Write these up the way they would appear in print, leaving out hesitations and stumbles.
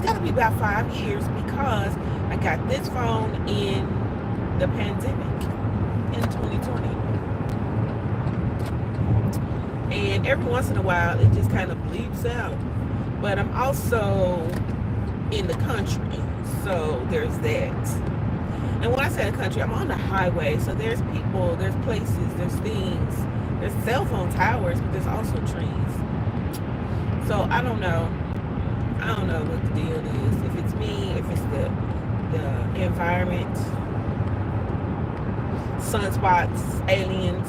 got to be about 5 years because I got this phone in the pandemic in 2020. And every once in a while, it just kind of bleeps out. But I'm also in the country, so there's that. And when I say the country, I'm on the highway, so there's people, there's places, there's things, there's cell phone towers, but there's also trees. So I don't know. I don't know what the deal is. If it's me, if it's the environment, sunspots, aliens,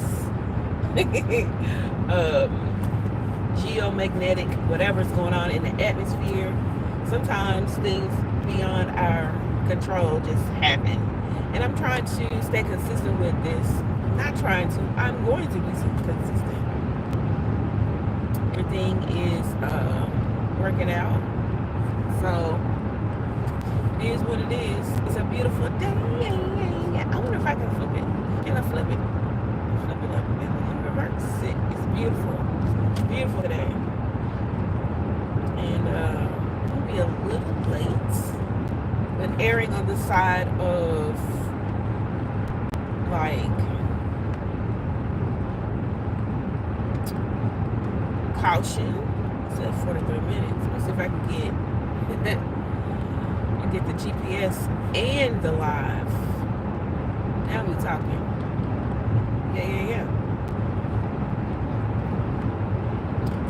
geomagnetic, whatever's going on in the atmosphere. Sometimes things beyond our control just happen. And I'm trying to stay consistent with this. Not trying to, I'm going to be consistent. Everything is working out. So it is what it is. It's a beautiful day. I wonder if I can flip it. Can I flip it? Flip it up and reverse it. It's beautiful. Beautiful today. And I'll be a little late. But erring on the side of like caution. It said 43 minutes. Let's see if I can get the GPS and the live. Now we talking. Yeah.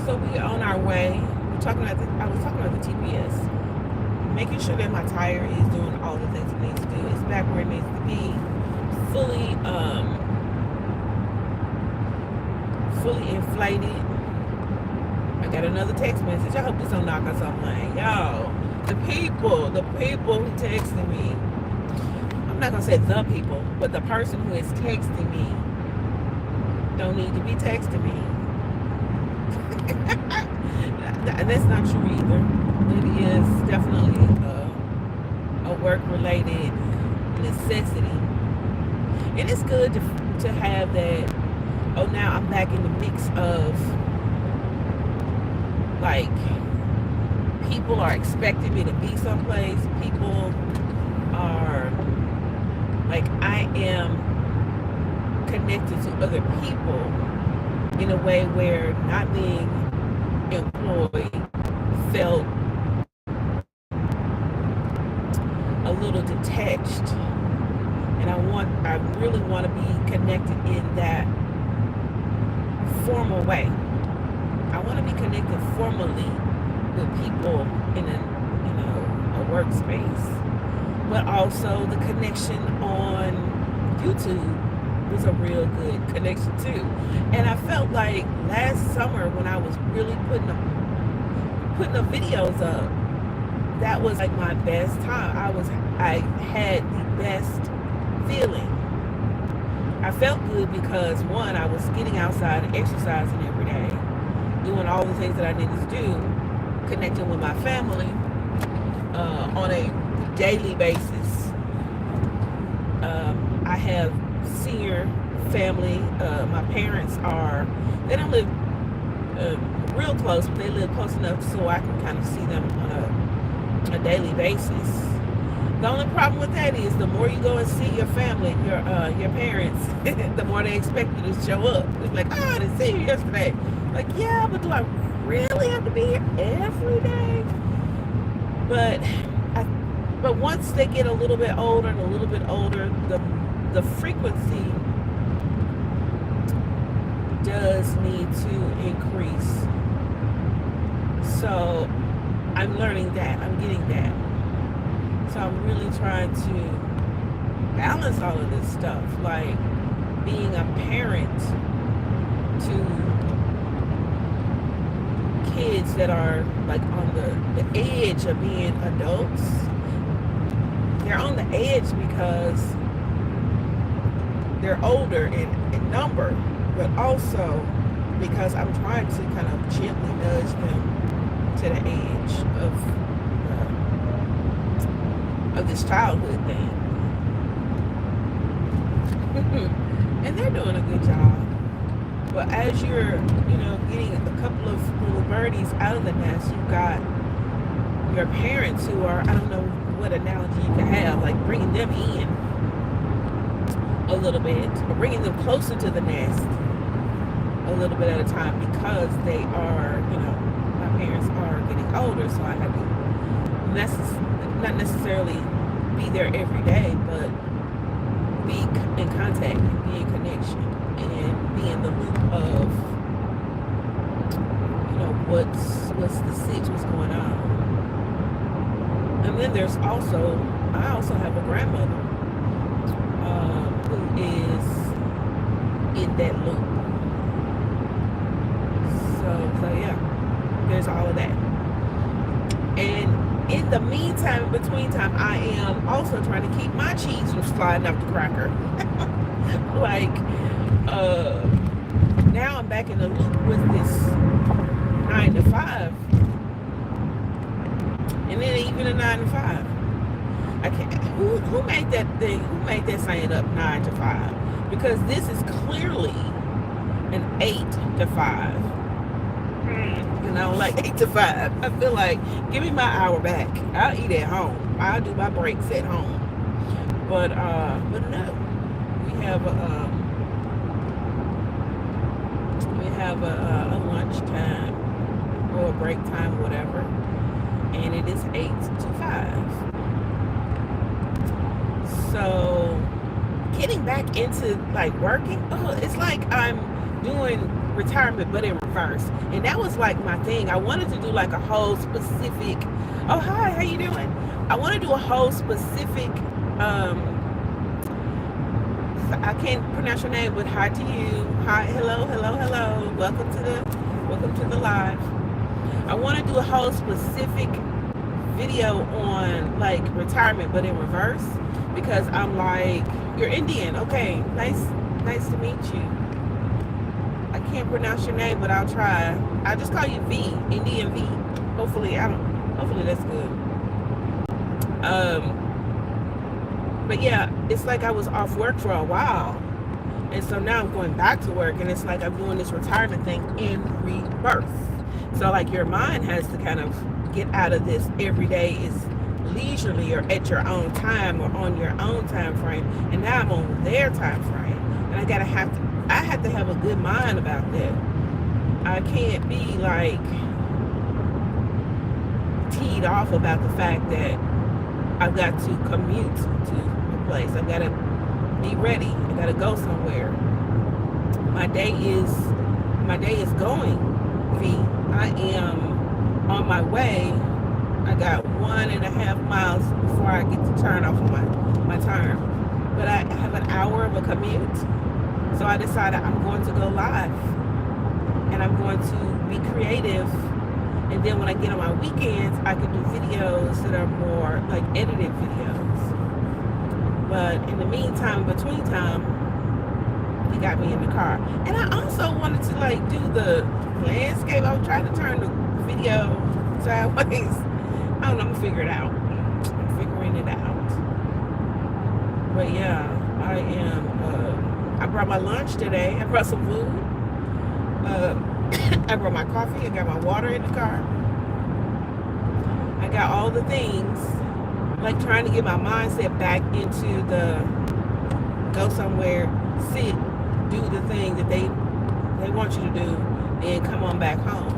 So we are on our way. I was talking about the GPS, making sure that my tire is doing all the things it needs to do. It's back where it needs to be, fully inflated. I got another text message. I hope this don't knock us offline, y'all. The people who texted me. I'm not gonna say the people, but the person who is texting me don't need to be texting me. That's not true either. It is definitely a work-related necessity, and it's good to have that. Oh, now I'm back in the mix of like people are expecting me to be someplace. People are like I am connected to other people in a way where not being employed felt a little detached, and I really want to be connected in that formal way. I want to be connected formally with people in a workspace, but also the connection on YouTube was a real good connection too. And I felt like last summer when I was really putting the videos up, that was like my best time. I had the best feeling. I felt good because one, I was getting outside and exercising every day, doing all the things that I needed to do, connecting with my family on a daily basis. I have senior family. My parents they don't live real close, but they live close enough so I can kind of see them on a daily basis. The only problem with that is the more you go and see your family, your parents, the more they expect you to show up. It's like, oh, I didn't see you yesterday. Like, yeah, but do I really have to be here every day? But once they get a little bit older, the frequency does need to increase. So I'm learning that. I'm getting that. So I'm really trying to balance all of this stuff, like being a parent to kids that are like on the edge of being adults. They're on the edge because they're older in number, but also because I'm trying to kind of gently nudge them to the edge of this childhood thing. And they're doing a good job. But as you're, getting a couple of little birdies out of the nest, you've got your parents who are, I don't know what analogy you can have, like bringing them in a little bit, or bringing them closer to the nest a little bit at a time, because they are, my parents are getting older, so I have to not necessarily be there every day, but be in contact, be in connection, and be in the loop of, what's the sitch, what's going on. And then I also have a grandmother who is in that loop. So yeah, there's all of that. And in the meantime, in between time, I am also trying to keep my cheese from sliding up the cracker. Now I'm back in the loop with this 9 to 5. And then even a 9 to 5. I can't. Who made that thing? Who made that saying up 9 to 5? Because this is clearly an 8 to 5. And I don't like 8 to 5. I feel like, give me my hour back. I'll eat at home. I'll do my breaks at home. But no, we have a lunch time or a break time, whatever, and it is 8 to 5. So getting back into like working, it's like I'm doing retirement but in reverse. And that was like my thing. I wanted to do like a whole specific, oh hi, how you doing? I want to do a whole specific I can't pronounce your name, but hi to you. Hi, hello. Welcome to the live. I want to do a whole specific video on like retirement but in reverse, because I'm like, you're Indian. Okay, nice to meet you. I can't pronounce your name, but I'll try. I'll just call you V, Indian V. Hopefully that's good. But yeah, it's like I was off work for a while, and so now I'm going back to work, and it's like I'm doing this retirement thing in rebirth. So like your mind has to kind of get out of this every day is leisurely or at your own time or on your own time frame, and now I'm on their time frame, and I have to have a good mind about that. I can't be like teed off about the fact that I've got to commute to a place. I've got to be ready. I got to go somewhere. My day is going, V. I am on my way. I got 1.5 miles before I get to turn off of my turn. But I have an hour of a commute. So I decided I'm going to go live. And I'm going to be creative. And then when I get on my weekends, I can do videos that are more like edited videos. But in the meantime, between time, he got me in the car. And I also wanted to like do the landscape. I was trying to turn the video sideways. I don't know, I'm gonna figure it out. I'm figuring it out. But yeah, I brought my lunch today. I brought some food. I brought my coffee. I got my water in the car. I got all the things, like trying to get my mindset back into the go somewhere, sit, do the thing that they want you to do, then come on back home.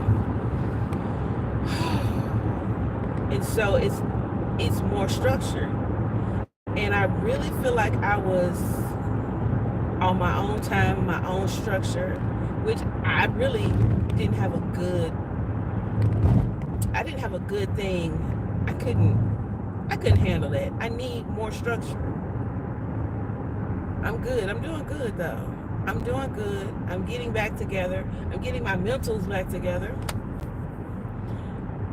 And so it's more structured. And I really feel like I was on my own time, my own structure, which I really didn't have a good thing. I couldn't handle that. I need more structure. I'm good. I'm doing good though. I'm doing good. I'm getting back together. I'm getting my mentals back together.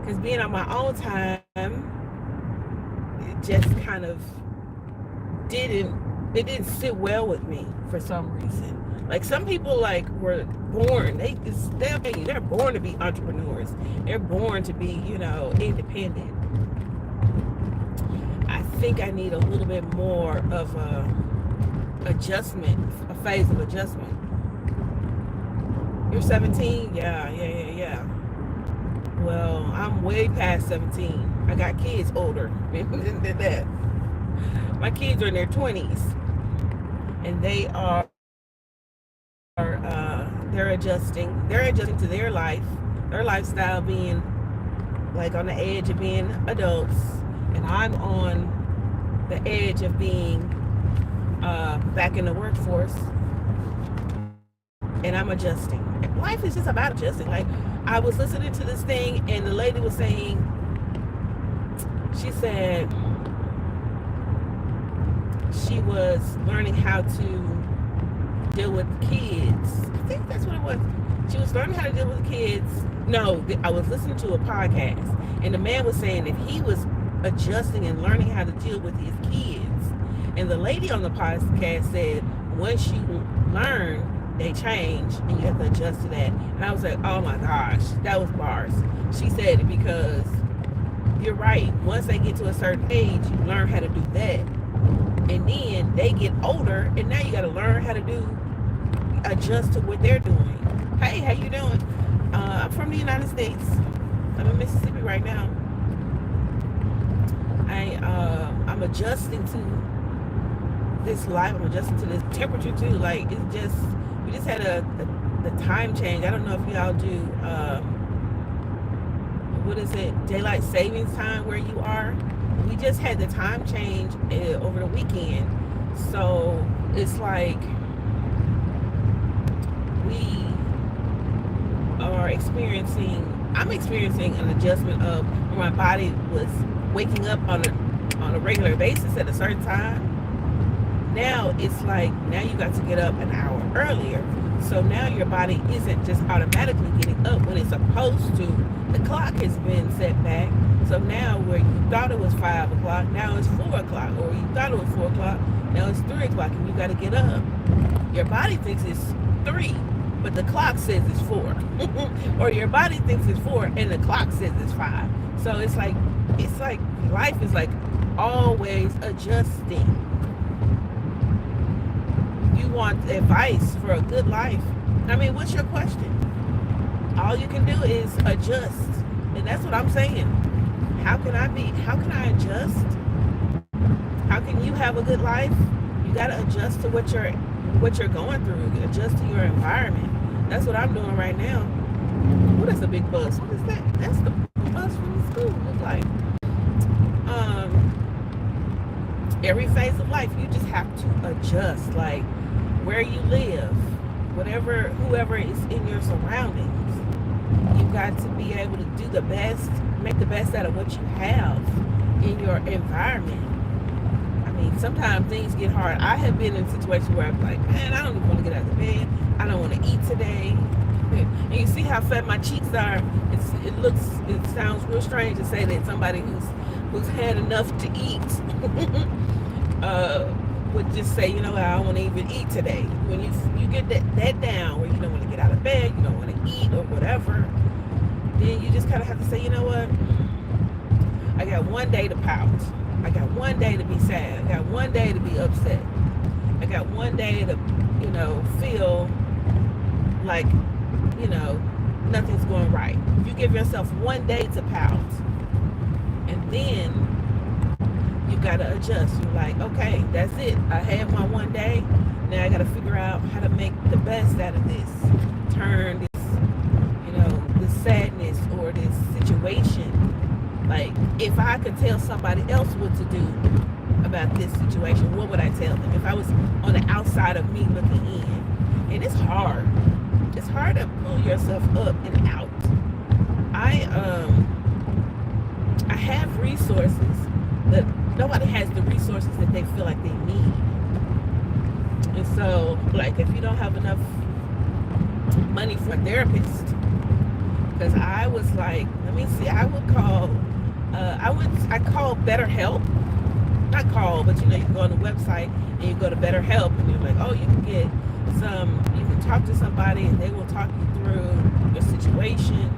Because being on my own time, it just kind of didn't sit well with me for some reason. Like some people like were born, they're born to be entrepreneurs. They're born to be, independent. I think I need a little bit more of a phase of adjustment. You're 17? Yeah. Well, I'm way past 17. I got kids older than that. My kids are in their 20s, and they're adjusting. They're adjusting to their lifestyle being like on the edge of being adults, and I'm on the edge of being back in the workforce, and I'm adjusting. Life is just about adjusting. Like, I was listening to this thing, and the lady was saying, she said she was learning how to deal with kids. I think that's what it was. She was learning how to deal with kids. No, I was listening to a podcast, and the man was saying that he was adjusting and learning how to deal with his kids. And the lady on the podcast said, once you learn, they change, and you have to adjust to that. And I was like, oh my gosh, that was bars. She said, because you're right. Once they get to a certain age, you learn how to do that. And then they get older, and now you got to learn how to adjust to what they're doing. Hey, how you doing? I'm from the United States. I'm in Mississippi right now. I'm adjusting to this life. I'm adjusting to this temperature too. Like, it's just, we just had the time change. I don't know if y'all do what is it, daylight savings time where you are. We just had the time change over the weekend, so it's like I'm experiencing an adjustment of where my body was waking up on a regular basis at a certain time. Now it's like, now you got to get up an hour earlier. So now your body isn't just automatically getting up when it's supposed to. The clock has been set back. So now where you thought it was 5 o'clock, now it's 4 o'clock. Or you thought it was 4 o'clock, now it's 3 o'clock, and you got to get up. Your body thinks it's 3, but the clock says it's 4. Or your body thinks it's 4, and the clock says it's 5. So it's like life is like always adjusting. You want advice for a good life. I mean, what's your question? All you can do is adjust. And that's what I'm saying. How can I adjust? How can you have a good life? You got to adjust to what you're going through. Adjust to your environment. That's what I'm doing right now. What is a big bus? What is that? That's the bus from the school. Looks like. Every phase of life, you just have to adjust. Like, where you live, whoever is in your surroundings, you got to be able to do the best, make the best out of what you have in your environment. I mean, sometimes things get hard. I have been in situations where I'm like, man, I don't even want to get out of bed. I don't want to eat today. And you see how fat my cheeks are. It sounds real strange to say that somebody who's had enough to eat would just say, you know, I don't want to even eat today. When you get that down, where you don't want to get out of bed, you don't want to eat or whatever, then you just kind of have to say, you know what? I got one day to pout. I got one day to be sad. I got one day to be upset. I got one day to, feel like, nothing's going right. You give yourself one day to pout. And then you got to adjust. You're like, okay, that's it. I had my one day. Now I got to figure out how to make the best out of this. Turn this, this sadness or this situation. Like, if I could tell somebody else what to do about this situation, what would I tell them? If I was on the outside of me looking in. And it's hard. It's hard to pull yourself up and out. I have resources, but nobody has the resources that they feel like they need. And so, like, if you don't have enough money for a therapist, because I was like, let me see, I called BetterHelp. Not call, but you can go on the website and you go to BetterHelp and you're like, oh, you can talk to somebody and they will talk you through your situation.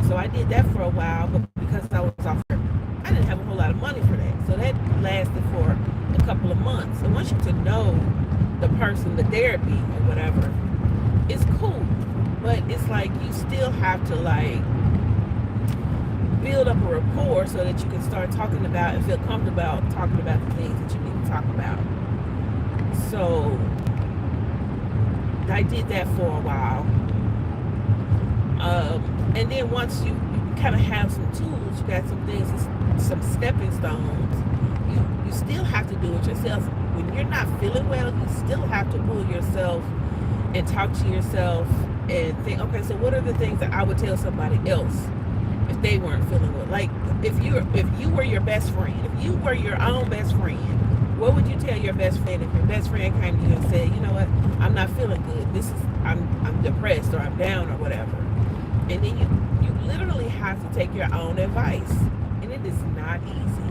So I did that for a while, but because I was off, I didn't have a whole lot of money for that. So that lasted for a couple of months. So once you get to know the person, the therapy or whatever, it's cool. But it's like you still have to build up a rapport so that you can start talking about and feel comfortable about talking about the things that you need to talk about. So I did that for a while. And then once you kind of have some tools, you got some things, some stepping stones, you still have to do it yourself. When you're not feeling well, you still have to pull yourself and talk to yourself and think, okay, so what are the things that I would tell somebody else if they weren't feeling well? Like if you were your best friend, if you were your own best friend, what would you tell your best friend if your best friend came to you and said, you know what, I'm not feeling good. I'm depressed or I'm down or whatever. And then you literally have to take your own advice. And it is not easy.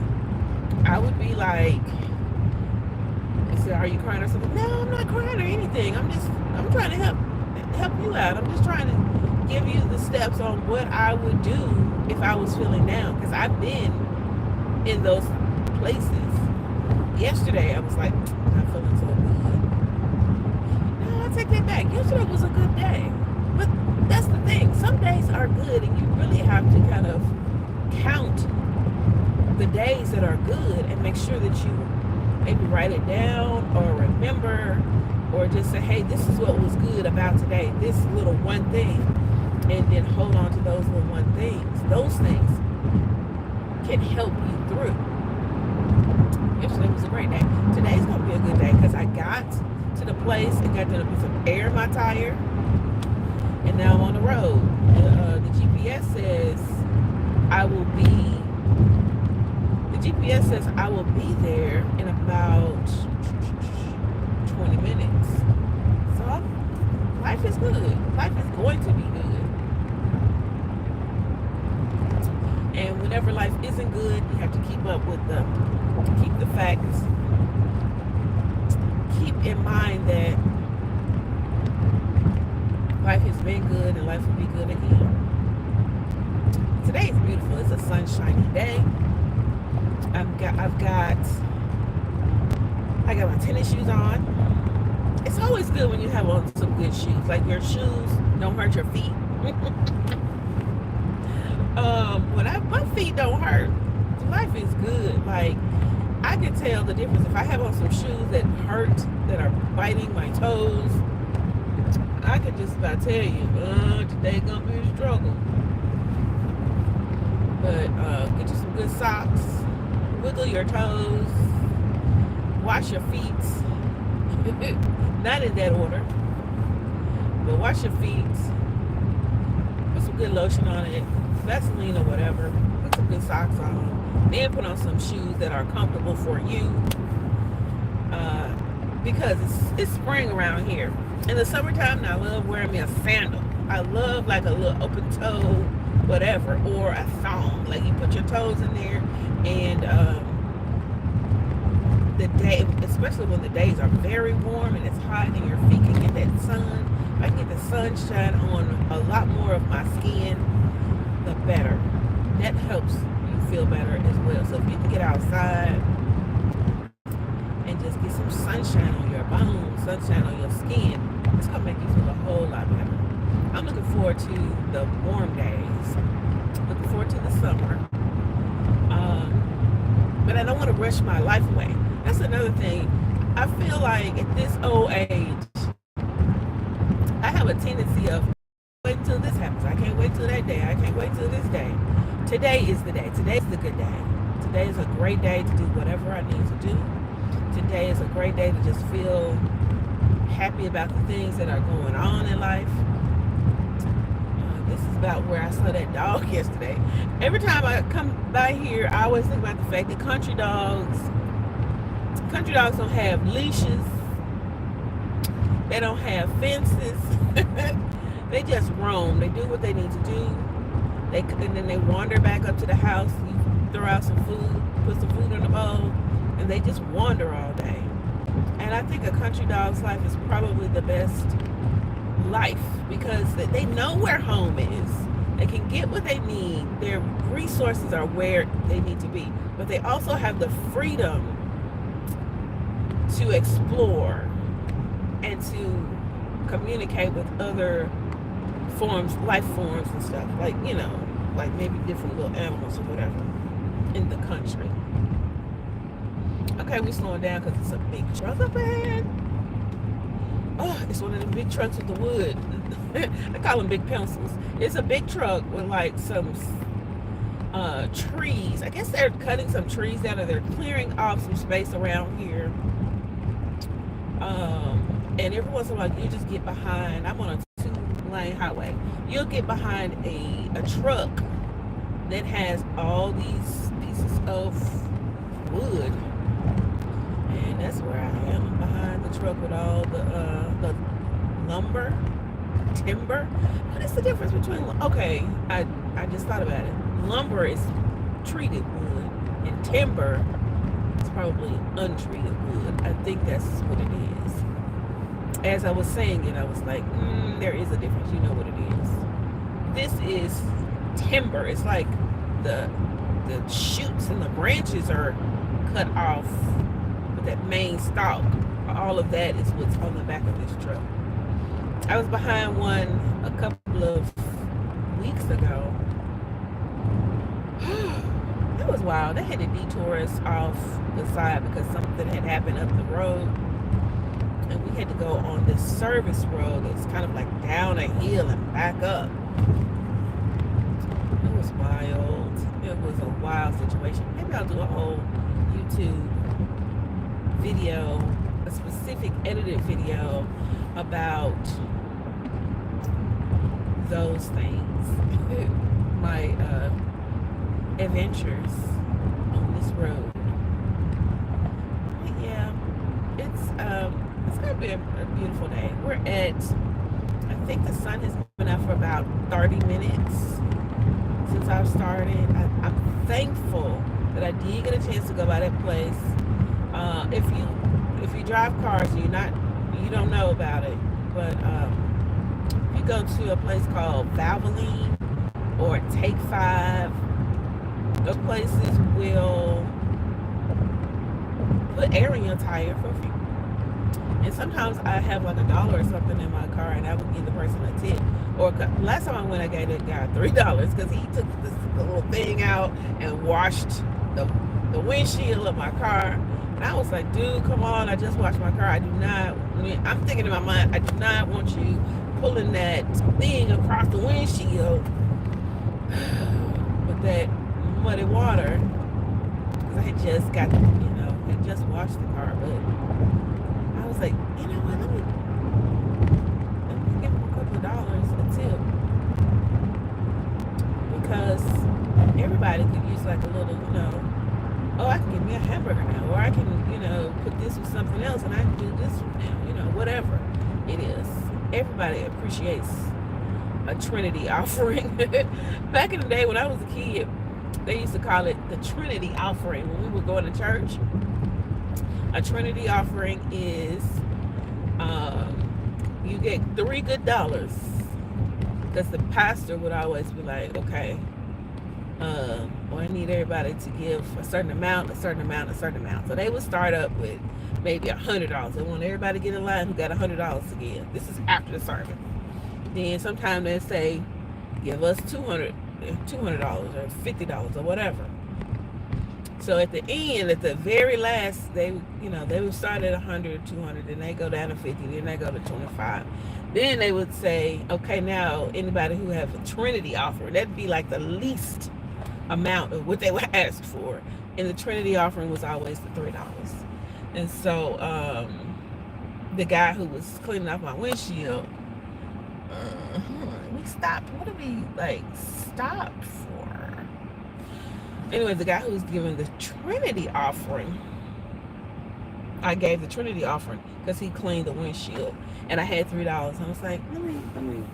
I would be like, I said, are you crying or something? No, I'm not crying or anything. I'm trying to help you out. I'm just trying to give you the steps on what I would do if I was feeling down. Because I've been in those places. Yesterday, I was like, I'm not feeling so good. No, I take that back. Yesterday was a good day. But that's the thing. Some days are good, and you really have to kind of count the days that are good and make sure that you maybe write it down or remember or just say, hey, this is what was good about today, this little one thing, and then hold on to those little one things. Those things can help you through. Yesterday was a great day. Today's going to be a good day because I got to the place and got to put some air in my tire, and now I'm on the road. The GPS says I will be there in about 20 minutes. So life is good. Life is going to be good. And whenever life isn't good, you have to keep the facts. Keep in mind that life has been good and life will be good again. Today is beautiful. It's a sunshiny day. I got my tennis shoes on. It's always good when you have on some good shoes. Like your shoes don't hurt your feet. My feet don't hurt. Life is good. Like I can tell the difference if I have on some shoes that hurt, that are biting my toes. I can just about tell you, today's gonna be a struggle. But get you some good socks, wiggle your toes, wash your feet. Not in that order, but wash your feet. Put some good lotion on it, Vaseline or whatever. Put some good socks on. Then put on some shoes that are comfortable for you. Because it's spring around here. In the summertime, I love wearing me a sandal. I love like a little open toe, whatever, or a thong. Like you put your toes in there, and the day, especially when the days are very warm and it's hot, and your feet can get that sun. If I can get the sunshine on a lot more of my skin, the better. That helps you feel better as well. So if you can get outside and just get some sunshine on your bones, sunshine on your skin, it's gonna make you feel a whole lot better. I'm looking forward to the warm days. Looking forward to the summer. But I don't want to rush my life away. That's another thing. I feel like at this old age, I have a tendency of wait until this happens. I can't wait till that day. I can't wait till this day. Today is the day. Today's the good day. Today is a great day to do whatever I need to do. Today is a great day to just feel happy about the things that are going on in life. This is about where I saw that dog yesterday. Every time I come by here, I always think about the fact that country dogs don't have leashes. They don't have fences. They just roam. They do what they need to do. And then they wander back up to the house. You throw out some food, put some food in the bowl, and they just wander all day. And I think a country dog's life is probably the best life because they know where home is. They can get what they need. Their resources are where they need to be. But they also have the freedom to explore and to communicate with other forms, life forms and stuff. Like, like maybe different little animals or whatever in the country. Okay, we slowing down because it's a big truck up ahead. Oh, it's one of the big trucks with the wood. I call them big pencils. It's a big truck with like some trees. I guess they're cutting some trees down, or they're clearing off some space around here. And every once in a while, you just get behind. I'm on a 2-lane highway. You'll get behind a truck that has all these pieces of wood, and that's where I am, behind the truck with all the lumber, timber. What is the difference between? Okay, I just thought about it. Lumber is treated wood, and timber is probably untreated wood. I think that's what it is. As I was saying it, I was like, there is a difference. You know what it is. This is timber. It's like the shoots and the branches are cut off, but that main stalk, all of that is what's on the back of this truck. I was behind one a couple of weeks ago. It was wild. They had to detour us off the side because something had happened up the road, and we had to go on this service road that's kind of like down a hill and back up. It was wild. It was a wild situation. Maybe I'll do a whole YouTube video, a specific edited video about those things. My adventures on this road. But yeah, it's gonna be a beautiful day. We're at, I think the sun has been out for about 30 minutes since I've started. I'm thankful that I did get a chance to go by that place. If you drive cars, you don't know about it, but if you go to a place called Valvoline or Take 5, those places will put air in your tire for free. And sometimes I have like $1 or something in my car, and I would give the person a tip. Or last time I went, I gave that guy $3 because he took this little thing out and washed the windshield of my car. And I was like, dude, come on, I just washed my car. I'm thinking in my mind, I do not want you pulling that thing across the windshield with that muddy water. Because I had just got, had just washed the car. But I was like, you know what, let me give him a couple of dollars a tip. Because everybody could use like a little, oh, I can get me a hamburger now, or I can, put this with something else, and I can do this now, whatever it is. Everybody appreciates a Trinity offering. Back in the day when I was a kid, they used to call it the Trinity offering when we were going to church. A Trinity offering is you get $3 good, because the pastor would always be like, okay, I need everybody to give a certain amount, a certain amount, a certain amount. So they would start up with maybe $100. They want everybody to get in line who got $100 to give. This is after the sermon. Then sometimes they say, give us $200 or $50 or whatever. So at the end, at the very last, they would start at 100, 200, then they go down to 50, then they go to 25. Then they would say, okay, now anybody who has a Trinity offering, that'd be like the least amount of what they would ask for. And the Trinity offering was always the $3. And so the guy who was cleaning off my windshield, we stopped. What did we stop for? Anyway, the guy who was giving the Trinity offering, I gave the Trinity offering because he cleaned the windshield, and I had $3. I was like, let me.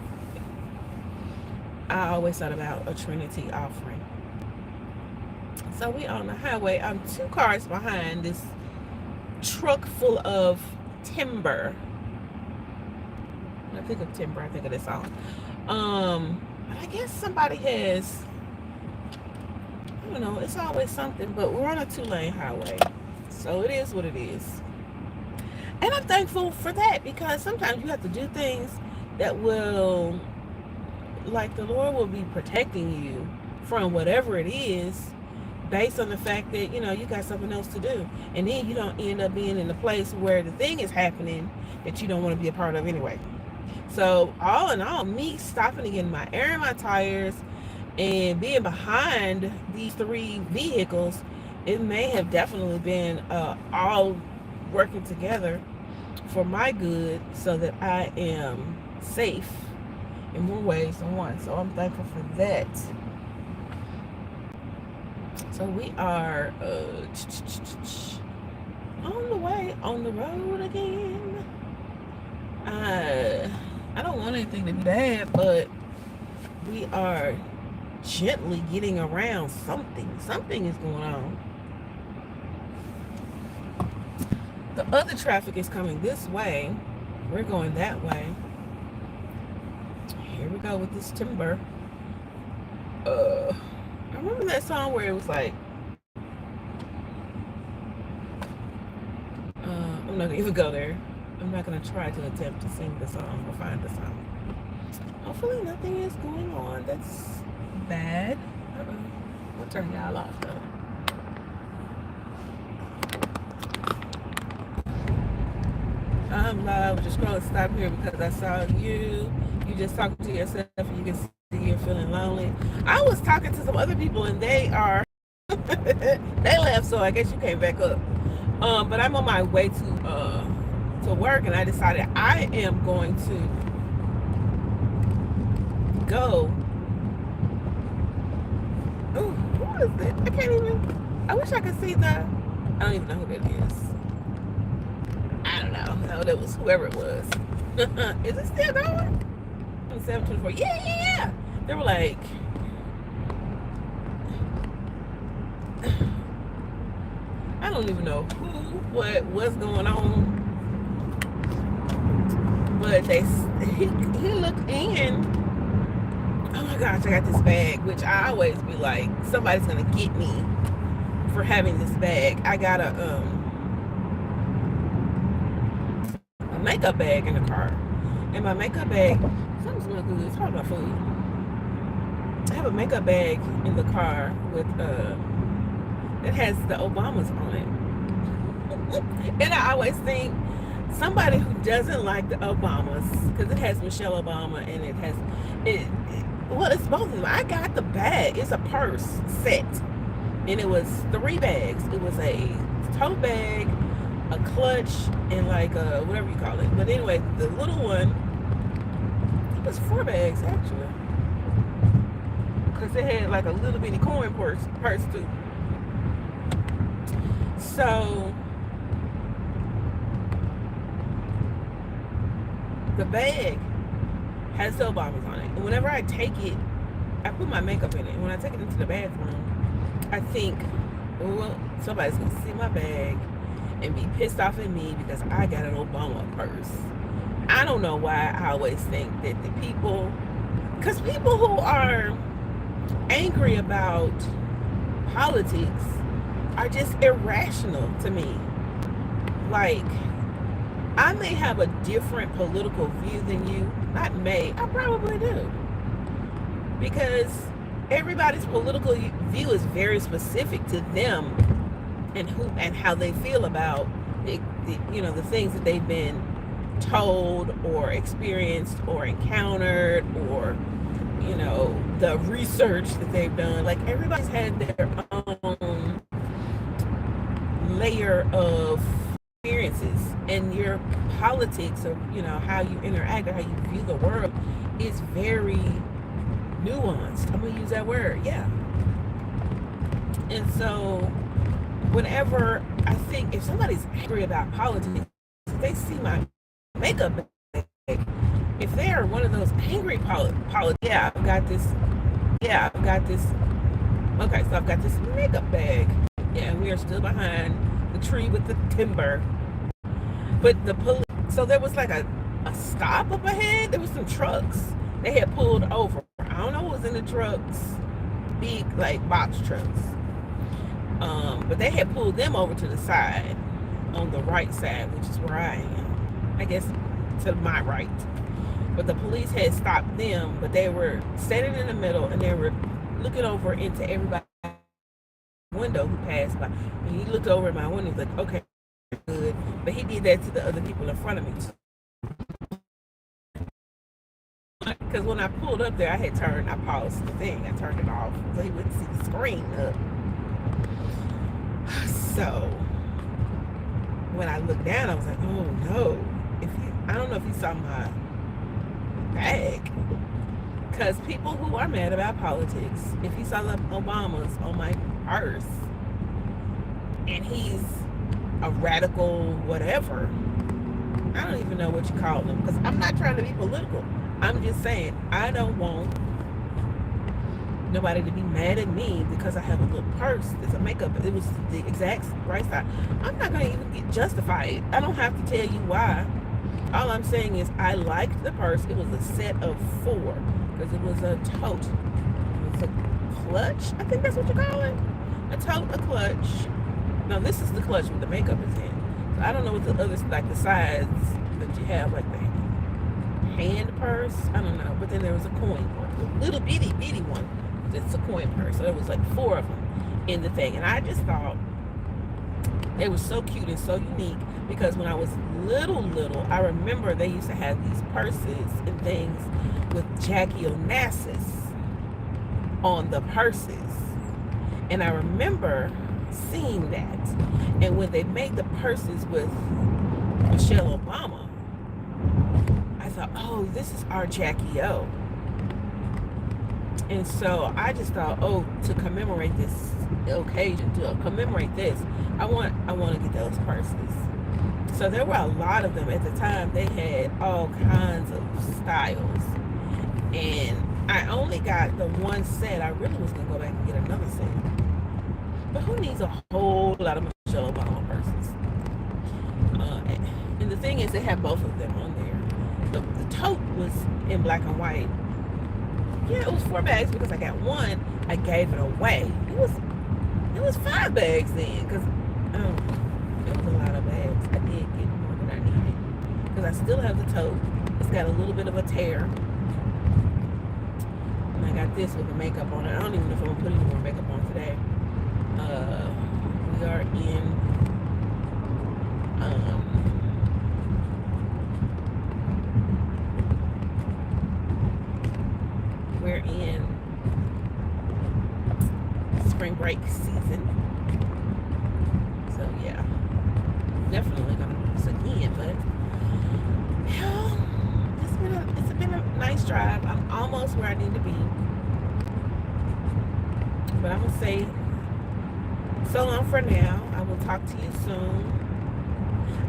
I always thought about a Trinity offering. So we on the highway. I'm 2 cars behind this truck full of timber. When I think of timber, I think of this song. But I guess somebody has, I don't know, it's always something, but we're on a 2-lane highway. So it is what it is. And I'm thankful for that, because sometimes you have to do things that will, like, the Lord will be protecting you from whatever it is based on the fact that, you got something else to do. And then you don't end up being in the place where the thing is happening that you don't want to be a part of anyway. So all in all, me stopping to get my air in my tires and being behind these three vehicles, it may have definitely been all working together for my good so that I am safe in more ways than one. So I'm thankful for that. So we are on the way, on the road again. I don't want anything to be bad, but we are gently getting around something. Something is going on. The other traffic is coming this way. We're going that way. Here we go with this timber. I remember that song where it was like, I'm not gonna even go there. I'm not gonna try to attempt to sing the song or find the song. Hopefully nothing is going on that's bad. We'll turn y'all off though. I'm live. Just scroll and stop here because I saw you. You just talking to yourself and you can see you're feeling lonely. I was talking to some other people and they are they left, so I guess you came back up. But I'm on my way to work, and I decided I am going to go. Oh, who is it? I can't even. I wish I could see the. I don't even know who that is. I don't know. No, that was whoever it was. Is it still going? 724. Yeah. They were like, I don't even know what's going on. But he looked in. Oh my gosh, I got this bag, which I always be like, somebody's gonna get me for having this bag. I got a makeup bag in the car. And my makeup bag, something smells good. It's probably my food. I have a makeup bag in the car with that has the Obamas on it. And I always think somebody who doesn't like the Obamas, because it has Michelle Obama and it has well, it's both of them. I got the bag. It's a purse set, and it was 3 bags. It was a tote bag, a clutch, and like whatever you call it. But anyway, the little one, it was 4 bags actually, because it had like a little bitty coin purse too. So the bag has the Obamas on it, and whenever I take it, I put my makeup in it. And when I take it into the bathroom, I think, well, somebody's gonna see my bag and be pissed off at me because I got an Obama purse. I don't know why I always think that the people, because people who are angry about politics are just irrational to me. Like, I may have a different political view than you. Not may, I probably do. Because everybody's political view is very specific to them and who and how they feel about the things that they've been told or experienced or encountered, or the research that they've done. Like, everybody's had their own layer of experiences, and your politics, or how you interact or how you view the world, is very nuanced. I'm gonna use that word. Yeah. And so whenever I think, if somebody's angry about politics, if they see my makeup bag, if they are one of those angry politics, I've got this okay, so I've got this makeup bag. Yeah, we are still behind the tree with the timber. But the police, so there was like a stop up ahead. There was some trucks. They had pulled over. I don't know what was in the trucks. Big, like, box trucks. But they had pulled them over to the side, on the right side, which is where I am. I guess to my right. But the police had stopped them, but they were standing in the middle, and they were looking over into everybody's window who passed by. And he looked over at my window. He's like, okay, good. But he did that to the other people in front of me too. Because when I pulled up there, I paused the thing, I turned it off so he wouldn't see the screen up. So when I looked down, I was like, oh no. I don't know if he saw my bag. Because people who are mad about politics, if he saw the Obamas on my purse and he's a radical whatever, I don't even know what you call them, because I'm not trying to be political. I'm just saying, I don't want nobody to be mad at me because I have a little purse. It's a makeup. It was the exact right size. I'm not going to even get justified. I don't have to tell you why. All I'm saying is I liked the purse. It was a set of 4 because it was a tote. It was a clutch. I think that's what you call it. A tote, a clutch. No, this is the clutch with the makeup is in. So I don't know what the others, like the sides that you have, like the hand purse. I don't know. But then there was a coin one, a little bitty one. It's a coin purse. So there was like 4 of them in the thing. And I just thought they were so cute and so unique because when I was little, I remember they used to have these purses and things with Jackie Onassis on the purses. And I remember seeing that. And when they made the purses with Michelle Obama, I thought, oh, this is our Jackie O. And so I just thought, oh, to commemorate this occasion, to commemorate this, I want to get those purses. So there were a lot of them at the time. They had all kinds of styles. And I only got the one set. I really was going to go back and get another set. But who needs a whole lot of Michelle Obama purses? And the thing is, they had both of them on there. The tote was in black and white. Yeah, it was 4 bags because I got one. I gave it away. It was 5 bags then because it was a lot of bags. I did get more than I needed because I still have the tote. It's got a little bit of a tear. And I got this with the makeup on it. I don't even know if I'm going to put any more makeup on today. We are in we're in spring break season. So yeah, definitely gonna do this again, but it's been a nice drive. I'm almost where I need to be. But I'm gonna say so long for now. I will talk to you soon.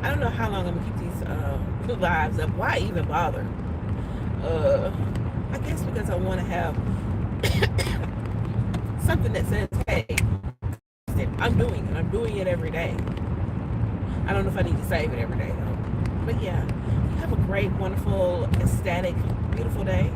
I don't know how long I'm gonna keep these lives up. Why even bother? I guess because I want to have something that says, hey, I'm doing it every day. I don't know if I need to save it every day though. But yeah, you have a great, wonderful, ecstatic, beautiful day.